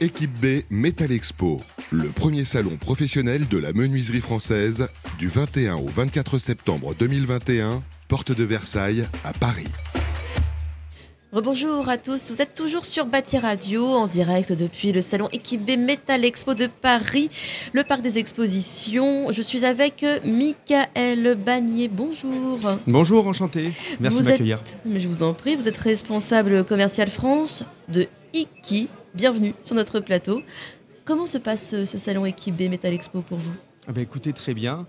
Équipe B Metal Expo, le premier salon professionnel de la menuiserie française du 21 au 24 septembre 2021, porte de Versailles à Paris. Rebonjour à tous, vous êtes toujours sur Bâti Radio en direct depuis le salon Équipe B Metal Expo de Paris, le parc des expositions. Je suis avec Michael Bagné, bonjour. Bonjour, enchanté, merci de m'accueillir. Mais je vous en prie, vous êtes responsable commercial France de Iki, bienvenue sur notre plateau. Comment se passe ce salon Équipe B Metal Expo pour vous ? Écoutez, très bien.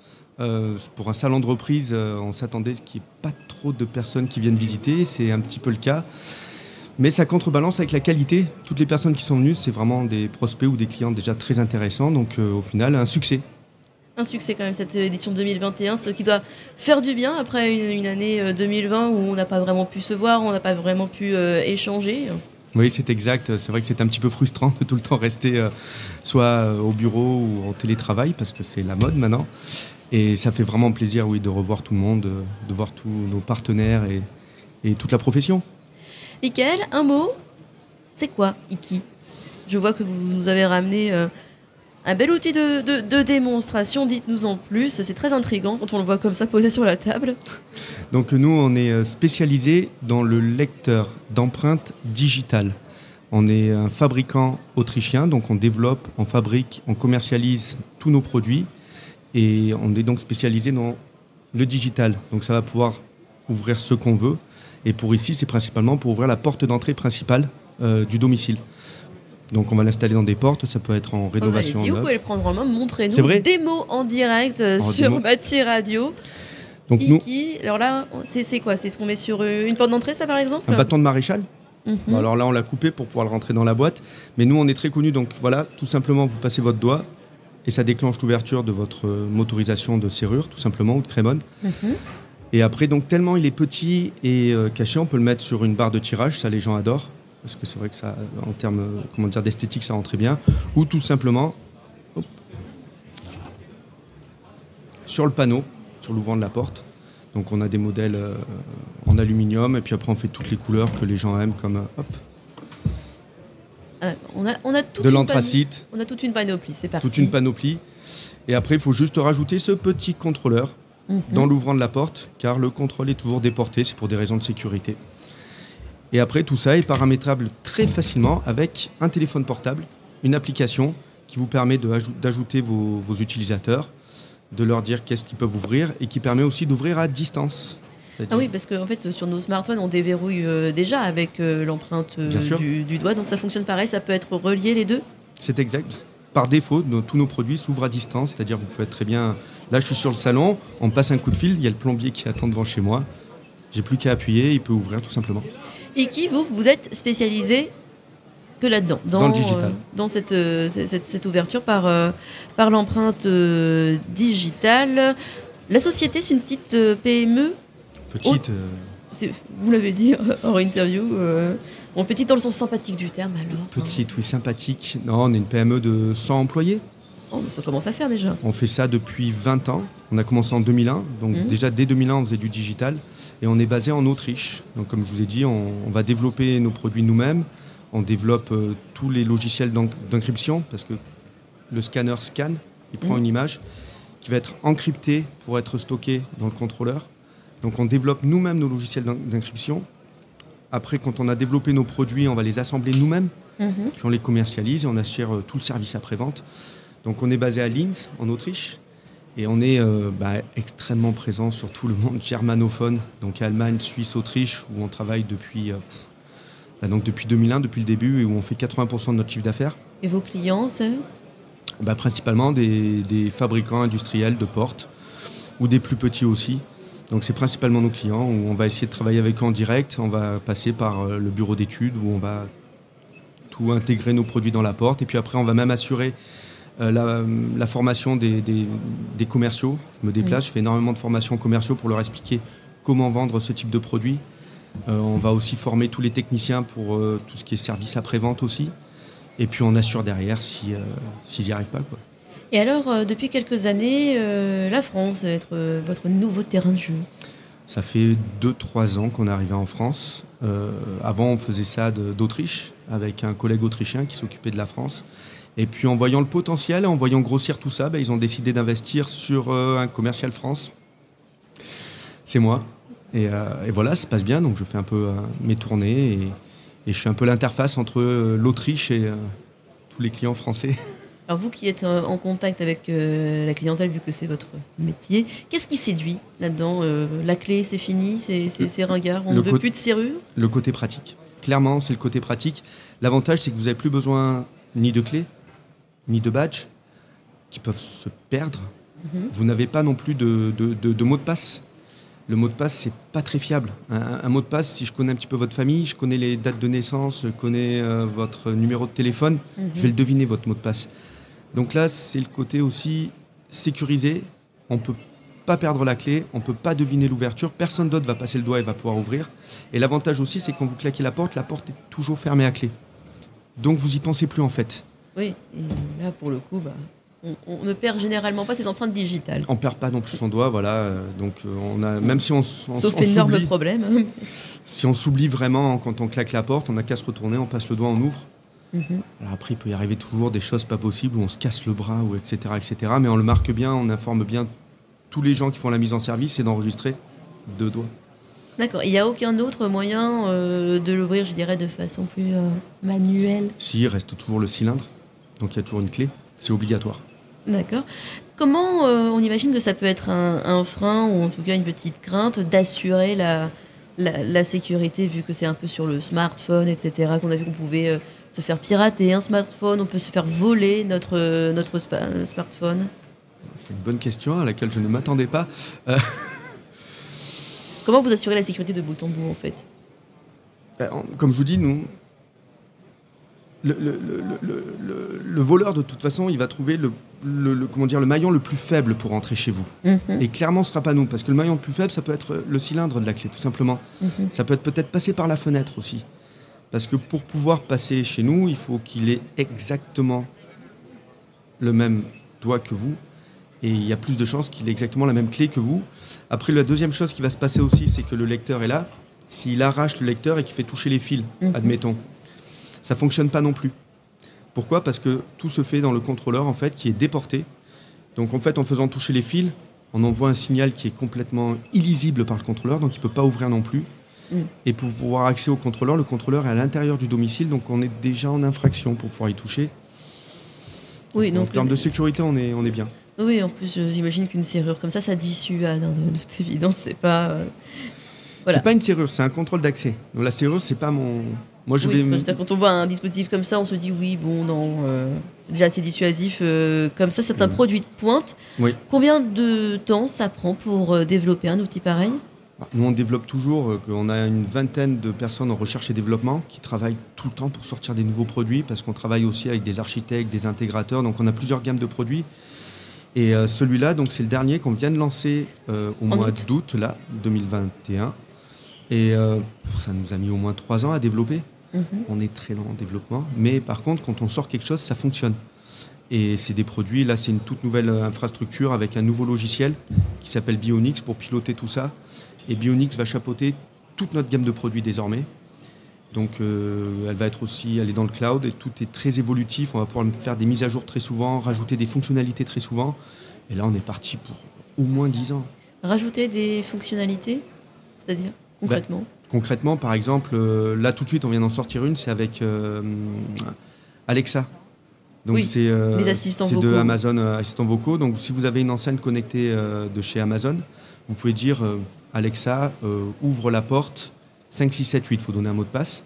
Pour un salon de reprise, on s'attendait qu'il n'y ait pas trop de personnes qui viennent visiter, c'est un petit peu le cas. Mais ça contrebalance avec la qualité. Toutes les personnes qui sont venues, c'est vraiment des prospects ou des clients déjà très intéressants. Donc au final, un succès. Un succès quand même cette édition 2021, ce qui doit faire du bien après une année 2020 où on n'a pas vraiment pu se voir, on n'a pas vraiment pu échanger. Oui, c'est exact. C'est vrai que c'est un petit peu frustrant de tout le temps rester soit au bureau ou en télétravail parce que c'est la mode maintenant. Et ça fait vraiment plaisir, oui, de revoir tout le monde, de voir tous nos partenaires et toute la profession. Michael, un mot, c'est quoi Iki ? Je vois que vous nous avez ramené un bel outil de démonstration, dites-nous en plus, c'est très intriguant quand on le voit comme ça posé sur la table. Donc nous, on est spécialisé dans le lecteur d'empreintes digitales. On est un fabricant autrichien, donc on développe, on fabrique, on commercialise tous nos produits et on est donc spécialisé dans le digital. Donc ça va pouvoir ouvrir ce qu'on veut. Et pour ici, c'est principalement pour ouvrir la porte d'entrée principale du domicile. Donc on va l'installer dans des portes, ça peut être en rénovation. Allez-y, vous pouvez le prendre en main, montrez-nous. C'est vrai ? Démo en direct sur Bâti Radio. Donc Iki, alors là, c'est quoi ? C'est ce qu'on met sur une porte d'entrée, ça par exemple ? Un bâton de maréchal. Bon, alors là, on l'a coupé pour pouvoir le rentrer dans la boîte. Mais nous, on est très connus, donc voilà, tout simplement, vous passez votre doigt et ça déclenche l'ouverture de votre motorisation de serrure, tout simplement, ou de crémone. Et après, donc tellement il est petit et caché, on peut le mettre sur une barre de tirage, ça les gens adorent. Parce que c'est vrai que ça, en termes d'esthétique, ça rend très bien. Ou tout simplement, sur le panneau, sur l'ouvrant de la porte. Donc on a des modèles en aluminium et puis après on fait toutes les couleurs que les gens aiment comme on a toute de l'anthracite. On a toute une panoplie, c'est parti. Toute une panoplie. Et après il faut juste rajouter ce petit contrôleur dans l'ouvrant de la porte car le contrôle est toujours déporté, c'est pour des raisons de sécurité. Et après tout ça est paramétrable très facilement avec un téléphone portable, une application qui vous permet d'ajouter vos utilisateurs, de leur dire qu'est-ce qu'ils peuvent ouvrir et qui permet aussi d'ouvrir à distance. Ah oui, parce qu'en fait, sur nos smartphones, on déverrouille déjà avec l'empreinte du doigt. Donc ça fonctionne pareil, ça peut être relié les deux ? C'est exact. Par défaut, tous nos produits s'ouvrent à distance. C'est-à-dire vous pouvez être très bien... Là, je suis sur le salon, on me passe un coup de fil, il y a le plombier qui attend devant chez moi. J'ai plus qu'à appuyer, il peut ouvrir tout simplement. Et qui, vous êtes spécialisé que là-dedans, dans le digital. Dans cette ouverture par l'empreinte digitale. La société, c'est une petite PME. Petite. Vous l'avez dit hors interview. Petite dans le sens sympathique du terme, alors. Petite, oui, sympathique. Non, on est une PME de 100 employés. Oh, ça commence à faire déjà. On fait ça depuis 20 ans. On a commencé en 2001. Donc déjà, dès 2001, on faisait du digital. Et on est basé en Autriche. Donc comme je vous ai dit, on va développer nos produits nous-mêmes. On développe tous les logiciels d'encryption parce que le scanner scanne, il prend une image qui va être encryptée pour être stockée dans le contrôleur. Donc on développe nous-mêmes nos logiciels d'encryption. Après, quand on a développé nos produits, on va les assembler nous-mêmes. Puis on les commercialise et on assure tout le service après-vente. Donc on est basé à Linz, en Autriche. Et on est extrêmement présent sur tout le monde germanophone, donc Allemagne, Suisse, Autriche, où on travaille depuis 2001, depuis le début, et où on fait 80% de notre chiffre d'affaires. Et vos clients, c'est ? Principalement des fabricants industriels de portes, ou des plus petits aussi. Donc c'est principalement nos clients, où on va essayer de travailler avec eux en direct. On va passer par le bureau d'études, où on va tout intégrer nos produits dans la porte. Et puis après, on va même assurer la formation des commerciaux. Je me déplace, je fais énormément de formations commerciaux pour leur expliquer comment vendre ce type de produit. On va aussi former tous les techniciens pour tout ce qui est service après-vente aussi. Et puis on assure derrière s'ils n'y arrivent pas, quoi. Et alors, depuis quelques années, la France va être votre nouveau terrain de jeu. Ça fait 2-3 ans qu'on est arrivé en France. Avant, on faisait ça d'Autriche, avec un collègue autrichien qui s'occupait de la France. Et puis, en voyant le potentiel, en voyant grossir tout ça, ils ont décidé d'investir sur un commercial France. C'est moi. Et voilà, ça se passe bien. Donc, je fais un peu mes tournées et je suis un peu l'interface entre l'Autriche et tous les clients français. Alors vous qui êtes en contact avec la clientèle, vu que c'est votre métier, qu'est-ce qui séduit là-dedans? La clé, c'est fini, c'est ringard, on ne veut plus de serrure? Le côté pratique. Clairement, c'est le côté pratique. L'avantage, c'est que vous n'avez plus besoin ni de clés, ni de badges, qui peuvent se perdre. Vous n'avez pas non plus de mot de passe. Le mot de passe, c'est pas très fiable. Un mot de passe, si je connais un petit peu votre famille, je connais les dates de naissance, je connais votre numéro de téléphone, je vais le deviner, votre mot de passe. Donc là, c'est le côté aussi sécurisé. On ne peut pas perdre la clé, on ne peut pas deviner l'ouverture. Personne d'autre va passer le doigt et va pouvoir ouvrir. Et l'avantage aussi, c'est que quand vous claquez la porte est toujours fermée à clé. Donc vous n'y pensez plus en fait. Oui, et là, pour le coup, on ne perd généralement pas ses empreintes digitales. On ne perd pas non plus son doigt, voilà. Donc on a, même si on sauf énorme problème. Si on s'oublie vraiment quand on claque la porte, on n'a qu'à se retourner, on passe le doigt, on ouvre. Alors après, il peut y arriver toujours des choses pas possibles où on se casse le bras, ou etc., etc. Mais on le marque bien, on informe bien tous les gens qui font la mise en service et d'enregistrer 2 doigts. D'accord. Il n'y a aucun autre moyen de l'ouvrir, je dirais, de façon plus manuelle? Si, il reste toujours le cylindre. Donc il y a toujours une clé. C'est obligatoire. D'accord. Comment on imagine que ça peut être un frein, ou en tout cas une petite crainte, d'assurer la sécurité, vu que c'est un peu sur le smartphone, etc., qu'on a vu qu'on pouvait se faire pirater un smartphone, on peut se faire voler notre smartphone? C'est une bonne question à laquelle je ne m'attendais pas. Comment vous assurez la sécurité de bout en bout, en fait? Comme je vous dis, nous, le voleur, de toute façon, il va trouver le maillon le plus faible pour rentrer chez vous. Et clairement, ce ne sera pas nous, parce que le maillon le plus faible, ça peut être le cylindre de la clé, tout simplement. Ça peut être peut-être passer par la fenêtre aussi. Parce que pour pouvoir passer chez nous, il faut qu'il ait exactement le même doigt que vous. Et il y a plus de chances qu'il ait exactement la même clé que vous. Après, la deuxième chose qui va se passer aussi, c'est que le lecteur est là. S'il arrache le lecteur et qu'il fait toucher les fils, admettons, ça ne fonctionne pas non plus. Pourquoi? Parce que tout se fait dans le contrôleur, en fait, qui est déporté. Donc, en fait, en faisant toucher les fils, on envoie un signal qui est complètement illisible par le contrôleur, donc il ne peut pas ouvrir non plus. Et pour pouvoir accéder au contrôleur, le contrôleur est à l'intérieur du domicile, donc on est déjà en infraction pour pouvoir y toucher. Oui, donc en termes de sécurité, on est bien. Oui, en plus, j'imagine qu'une serrure comme ça dissuade, de toute évidence, c'est pas... Voilà. C'est pas une serrure, c'est un contrôle d'accès. Donc la serrure, c'est pas mon... Moi, quand on voit un dispositif comme ça, on se dit oui, bon, non, c'est déjà assez dissuasif. Comme ça, c'est un produit de pointe. Oui. Combien de temps ça prend pour développer un outil pareil? Nous, on développe toujours. On a une vingtaine de personnes en recherche et développement qui travaillent tout le temps pour sortir des nouveaux produits, parce qu'on travaille aussi avec des architectes, des intégrateurs. Donc, on a plusieurs gammes de produits. Et celui-là, donc, c'est le dernier qu'on vient de lancer au mois d'août, là, 2021. Et ça nous a mis au moins 3 ans à développer. On est très lent en développement. Mais par contre, quand on sort quelque chose, ça fonctionne. Et c'est des produits, là, c'est une toute nouvelle infrastructure avec un nouveau logiciel qui s'appelle Bionix pour piloter tout ça. Et Bionix va chapeauter toute notre gamme de produits désormais. Donc, elle va être aussi, elle est dans le cloud et tout est très évolutif. On va pouvoir faire des mises à jour très souvent, rajouter des fonctionnalités très souvent. Et là, on est parti pour au moins 10 ans. Rajouter des fonctionnalités, c'est-à-dire concrètement? Concrètement, par exemple, là tout de suite, on vient d'en sortir une, c'est avec Alexa. Donc oui, c'est les assistants vocaux. De Amazon Assistants vocaux. Donc si vous avez une enceinte connectée de chez Amazon, vous pouvez dire Alexa, ouvre la porte 5, 6, 7, 8, il faut donner un mot de passe.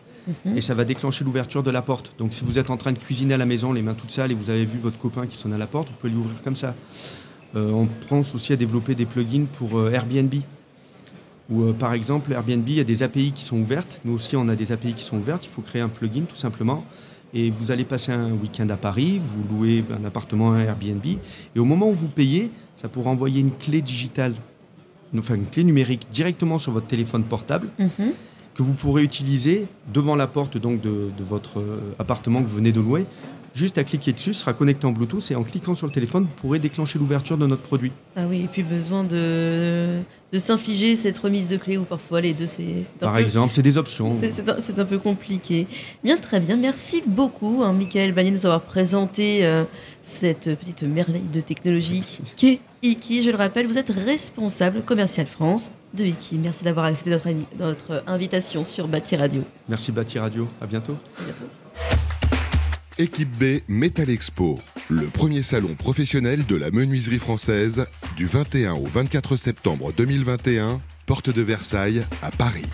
Et ça va déclencher l'ouverture de la porte. Donc si vous êtes en train de cuisiner à la maison, les mains toutes sales, et vous avez vu votre copain qui sonne à la porte, vous pouvez lui ouvrir comme ça. On pense aussi à développer des plugins pour Airbnb. Ou par exemple, Airbnb, il y a des API qui sont ouvertes. Nous aussi, on a des API qui sont ouvertes. Il faut créer un plugin, tout simplement. Et vous allez passer un week-end à Paris, vous louez un appartement à Airbnb. Et au moment où vous payez, ça pourra envoyer une clé digitale, enfin une clé numérique directement sur votre téléphone portable, que vous pourrez utiliser devant la porte donc, de votre appartement que vous venez de louer. Juste à cliquer dessus, sera connecté en Bluetooth et en cliquant sur le téléphone, vous pourrez déclencher l'ouverture de notre produit. Ah oui, et puis besoin de de s'infliger cette remise de clé ou parfois les deux, Par exemple, c'est des options. C'est un peu compliqué. Bien, très bien. Merci beaucoup, Michael Bagné, de nous avoir présenté cette petite merveille de technologie qu'est Iki. Je le rappelle, vous êtes responsable commercial France de Iki. Merci d'avoir accepté notre invitation sur Bâti Radio. Merci Bâti Radio. À bientôt. À bientôt. Équipe B Metal Expo, le premier salon professionnel de la menuiserie française, du 21 au 24 septembre 2021, porte de Versailles à Paris.